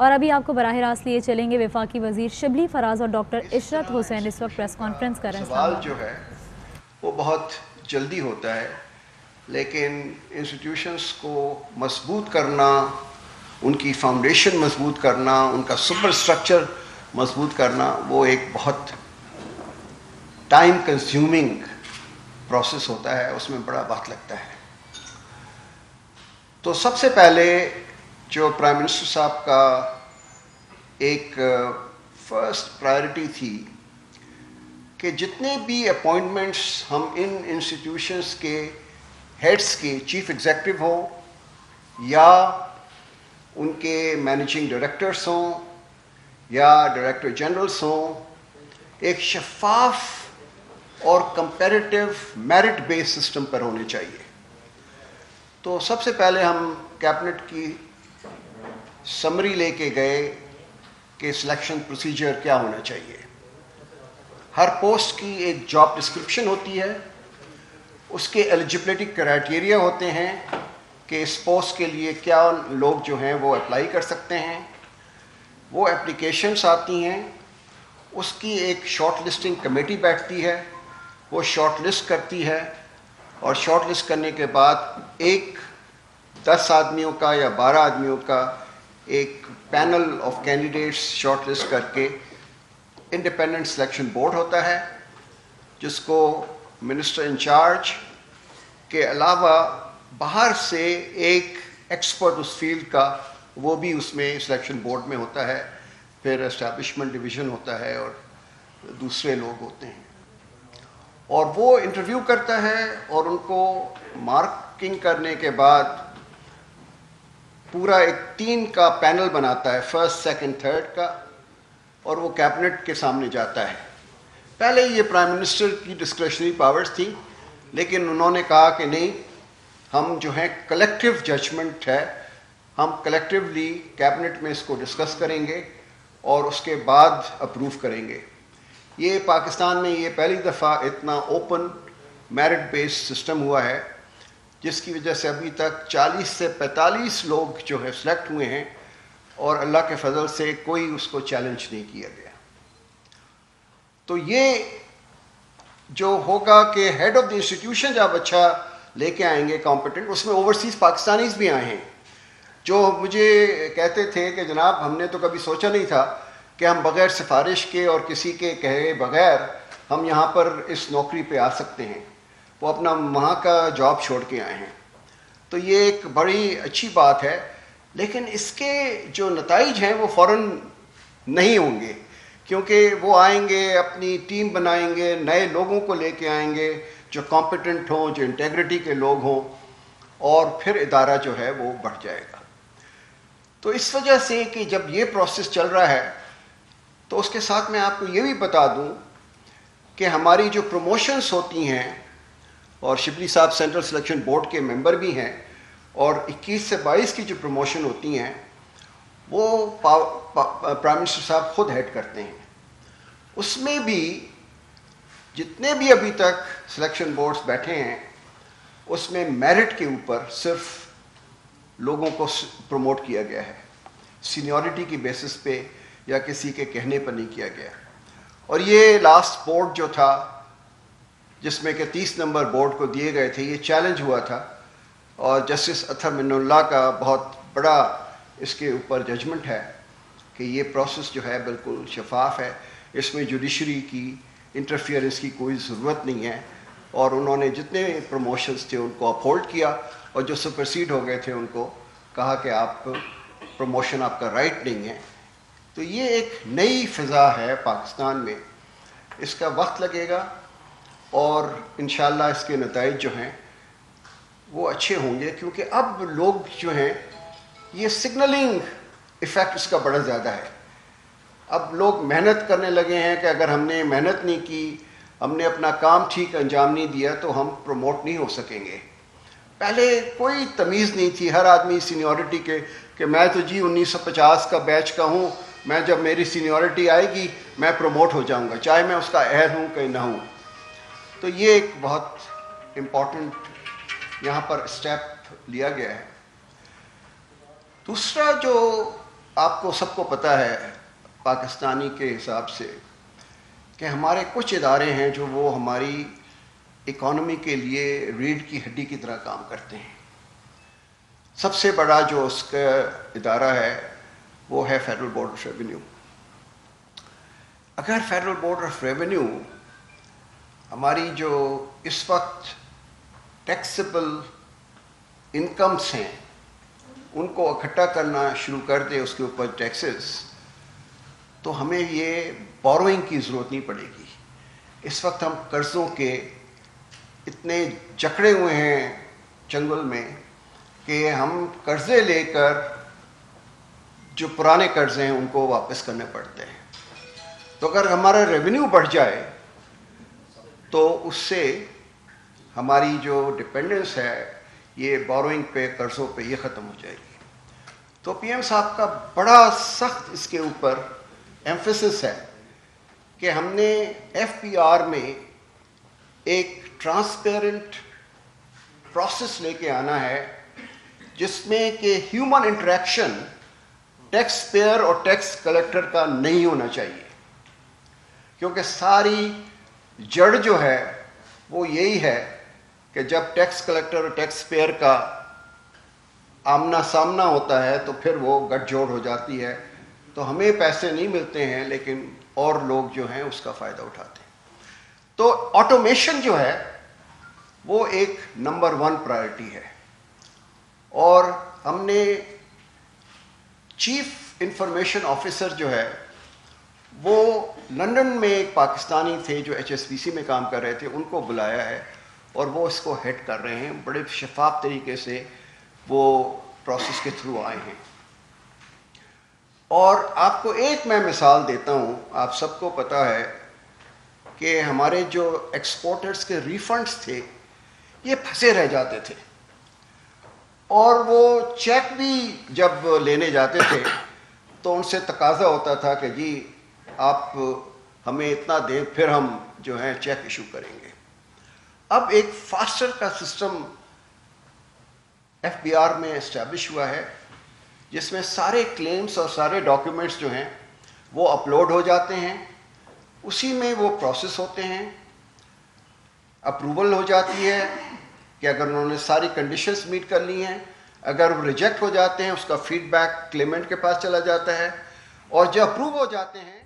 اور ابھی آپ کو براہ راست لیے چلیں گے وفاقی وزیر شبلی فراز اور ڈاکٹر عشرت حسین اس وقت پریس کانفرنس کر رہے ہیں. سوال جو ہے وہ بہت جلدی ہوتا ہے، لیکن انسٹیٹیوشنس کو مضبوط کرنا، ان کی فاؤنڈیشن مضبوط کرنا، ان کا سپر اسٹرکچر مضبوط کرنا، وہ ایک بہت ٹائم کنزیومنگ پروسیس ہوتا ہے، اس میں بڑا وقت لگتا ہے. تو سب سے پہلے جو پرائم منسٹر صاحب کا ایک فرسٹ پرائرٹی تھی کہ جتنے بھی اپوائنٹمنٹس ہم ان انسٹیٹیوشنس کے ہیڈس کے، چیف ایگزیکٹو ہوں یا ان کے مینیجنگ ڈائریکٹرس ہوں یا ڈائریکٹر جنرلس ہوں، ایک شفاف اور کمپیریٹیو میرٹ بیس سسٹم پر ہونے چاہیے. تو سب سے پہلے ہم کیبنٹ کی سمری لے کے گئے کہ سلیکشن پروسیجر کیا ہونا چاہیے. ہر پوسٹ کی ایک جاب ڈسکرپشن ہوتی ہے، اس کے ایلیجبلٹی کرائٹیریا ہوتے ہیں کہ اس پوسٹ کے لیے کیا لوگ جو ہیں وہ اپلائی کر سکتے ہیں. وہ اپلیکیشنس آتی ہیں، اس کی ایک شارٹ لسٹنگ کمیٹی بیٹھتی ہے، وہ شارٹ لسٹ کرتی ہے، اور شارٹ لسٹ کرنے کے بعد ایک 10 آدمیوں کا یا 12 آدمیوں کا ایک panel of candidates short list کر کے انڈیپینڈنٹ سلیکشن بورڈ ہوتا ہے، جس کو منسٹر انچارج کے علاوہ باہر سے ایک ایکسپرٹ اس فیلڈ کا وہ بھی اس میں سلیکشن بورڈ میں ہوتا ہے. پھر اسٹیبلشمنٹ ڈویژن ہوتا ہے اور دوسرے لوگ ہوتے ہیں، اور وہ انٹرویو کرتا ہے، اور ان کو مارکنگ کرنے کے بعد پورا ایک 3 کا پینل بناتا ہے، فرسٹ سیکنڈ تھرڈ کا، اور وہ کیبنٹ کے سامنے جاتا ہے. پہلے یہ پرائم منسٹر کی ڈسکریشنری پاورز تھی، لیکن انہوں نے کہا کہ نہیں، ہم جو ہیں کلیکٹیو ججمنٹ ہے، ہم کلیکٹیولی کیبنٹ میں اس کو ڈسکس کریں گے اور اس کے بعد اپروو کریں گے. یہ پاکستان میں یہ پہلی دفعہ اتنا اوپن میرٹ بیس سسٹم ہوا ہے، جس کی وجہ سے ابھی تک 40 سے 45 لوگ جو ہے سلیکٹ ہوئے ہیں، اور اللہ کے فضل سے کوئی اس کو چیلنج نہیں کیا گیا. تو یہ جو ہوگا کہ ہیڈ آف دی انسٹیٹیوشن جب اچھا لے کے آئیں گے کمپیٹنٹ، اس میں اوورسیز پاکستانیز بھی آئے ہیں جو مجھے کہتے تھے کہ جناب ہم نے تو کبھی سوچا نہیں تھا کہ ہم بغیر سفارش کے اور کسی کے کہے بغیر ہم یہاں پر اس نوکری پہ آ سکتے ہیں. وہ اپنا وہاں کا جاب چھوڑ کے آئے ہیں. تو یہ ایک بڑی اچھی بات ہے، لیکن اس کے جو نتائج ہیں وہ فوراً نہیں ہوں گے، کیونکہ وہ آئیں گے، اپنی ٹیم بنائیں گے، نئے لوگوں کو لے کے آئیں گے جو کمپیٹنٹ ہوں، جو انٹیگریٹی کے لوگ ہوں، اور پھر ادارہ جو ہے وہ بڑھ جائے گا. تو اس وجہ سے کہ جب یہ پروسیس چل رہا ہے، تو اس کے ساتھ میں آپ کو یہ بھی بتا دوں کہ ہماری جو پروموشنز ہوتی ہیں، اور شبلی صاحب سینٹرل سلیکشن بورڈ کے ممبر بھی ہیں، اور 21 سے 22 کی جو پروموشن ہوتی ہیں وہ پرائم منسٹر صاحب خود ہیڈ کرتے ہیں. اس میں بھی جتنے بھی ابھی تک سلیکشن بورڈز بیٹھے ہیں، اس میں میرٹ کے اوپر صرف لوگوں کو پروموٹ کیا گیا ہے، سینیورٹی کی بیسس پہ یا کسی کے کہنے پر نہیں کیا گیا. اور یہ لاسٹ بورڈ جو تھا، جس میں کہ 30 نمبر بورڈ کو دیے گئے تھے، یہ چیلنج ہوا تھا، اور جسٹس اطہر من اللہ کا بہت بڑا اس کے اوپر ججمنٹ ہے کہ یہ پروسیس جو ہے بالکل شفاف ہے، اس میں جوڈیشری کی انٹرفیئرنس کی کوئی ضرورت نہیں ہے. اور انہوں نے جتنے پروموشنز تھے ان کو اپہولڈ کیا، اور جو سپرسیڈ ہو گئے تھے ان کو کہا کہ آپ پروموشن آپ کا رائٹ نہیں ہے. تو یہ ایک نئی فضا ہے پاکستان میں، اس کا وقت لگے گا، اور انشاءاللہ اس کے نتائج جو ہیں وہ اچھے ہوں گے، کیونکہ اب لوگ جو ہیں یہ سگنلنگ ایفیکٹ اس کا بڑا زیادہ ہے. اب لوگ محنت کرنے لگے ہیں کہ اگر ہم نے محنت نہیں کی، ہم نے اپنا کام ٹھیک انجام نہیں دیا، تو ہم پروموٹ نہیں ہو سکیں گے. پہلے کوئی تمیز نہیں تھی، ہر آدمی سینیورٹی کے کہ میں تو جی 1950 کا بیچ کا ہوں، میں جب میری سینیورٹی آئے گی میں پروموٹ ہو جاؤں گا، چاہے میں اس کا اہل ہوں کہ نہ ہوں. تو یہ ایک بہت امپورٹنٹ یہاں پر اسٹیپ لیا گیا ہے. دوسرا جو آپ کو سب کو پتہ ہے پاکستانی کے حساب سے کہ ہمارے کچھ ادارے ہیں جو وہ ہماری اکانومی کے لیے ریڑھ کی ہڈی کی طرح کام کرتے ہیں. سب سے بڑا جو اس کا ادارہ ہے وہ ہے فیڈرل بورڈ آف ریونیو. اگر فیڈرل بورڈ آف ریونیو ہماری جو اس وقت ٹیکسیبل انکمس ہیں ان کو اکٹھا کرنا شروع کر دے اس کے اوپر ٹیکسز، تو ہمیں یہ بوروئنگ کی ضرورت نہیں پڑے گی. اس وقت ہم قرضوں کے اتنے جکڑے ہوئے ہیں چنگل میں کہ ہم قرضے لے کر جو پرانے قرضے ہیں ان کو واپس کرنے پڑتے ہیں. تو اگر ہمارا ریونیو بڑھ جائے تو اس سے ہماری جو ڈپینڈنس ہے یہ بوروئنگ پہ، قرضوں پہ، یہ ختم ہو جائے گی. تو پی ایم صاحب کا بڑا سخت اس کے اوپر ایمفیسس ہے کہ ہم نے ایف پی آر میں ایک ٹرانسپیرنٹ پروسیس لے کے آنا ہے جس میں کہ ہیومن انٹریکشن ٹیکس پیئر اور ٹیکس کلیکٹر کا نہیں ہونا چاہیے، کیونکہ ساری جڑ جو ہے وہ یہی ہے کہ جب ٹیکس کلیکٹر اور ٹیکس پیئر کا آمنا سامنا ہوتا ہے تو پھر وہ گٹھ جوڑ ہو جاتی ہے. تو ہمیں پیسے نہیں ملتے ہیں لیکن اور لوگ جو ہیں اس کا فائدہ اٹھاتے ہیں. تو آٹومیشن جو ہے وہ ایک نمبر 1 پرائرٹی ہے. اور ہم نے چیف انفارمیشن آفیسر جو ہے وہ لندن میں ایک پاکستانی تھے جو ایچ ایس بی سی میں کام کر رہے تھے، ان کو بلایا ہے اور وہ اس کو ہیڈ کر رہے ہیں. بڑے شفاف طریقے سے وہ پروسیس کے تھرو آئے ہیں. اور آپ کو ایک میں مثال دیتا ہوں. آپ سب کو پتہ ہے کہ ہمارے جو ایکسپورٹرز کے ریفنڈز تھے یہ پھنسے رہ جاتے تھے، اور وہ چیک بھی جب لینے جاتے تھے تو ان سے تقاضا ہوتا تھا کہ جی آپ ہمیں اتنا دیں پھر ہم جو ہیں چیک ایشو کریں گے. اب ایک فاسٹر کا سسٹم ایف بی آر میں اسٹیبلش ہوا ہے جس میں سارے کلیمز اور سارے ڈاکیومنٹس جو ہیں وہ اپلوڈ ہو جاتے ہیں، اسی میں وہ پروسیس ہوتے ہیں، اپروول ہو جاتی ہے کہ اگر انہوں نے ساری کنڈیشنز میٹ کر لی ہیں. اگر وہ ریجیکٹ ہو جاتے ہیں اس کا فیڈ بیک کلیمنٹ کے پاس چلا جاتا ہے، اور جو اپروو ہو جاتے ہیں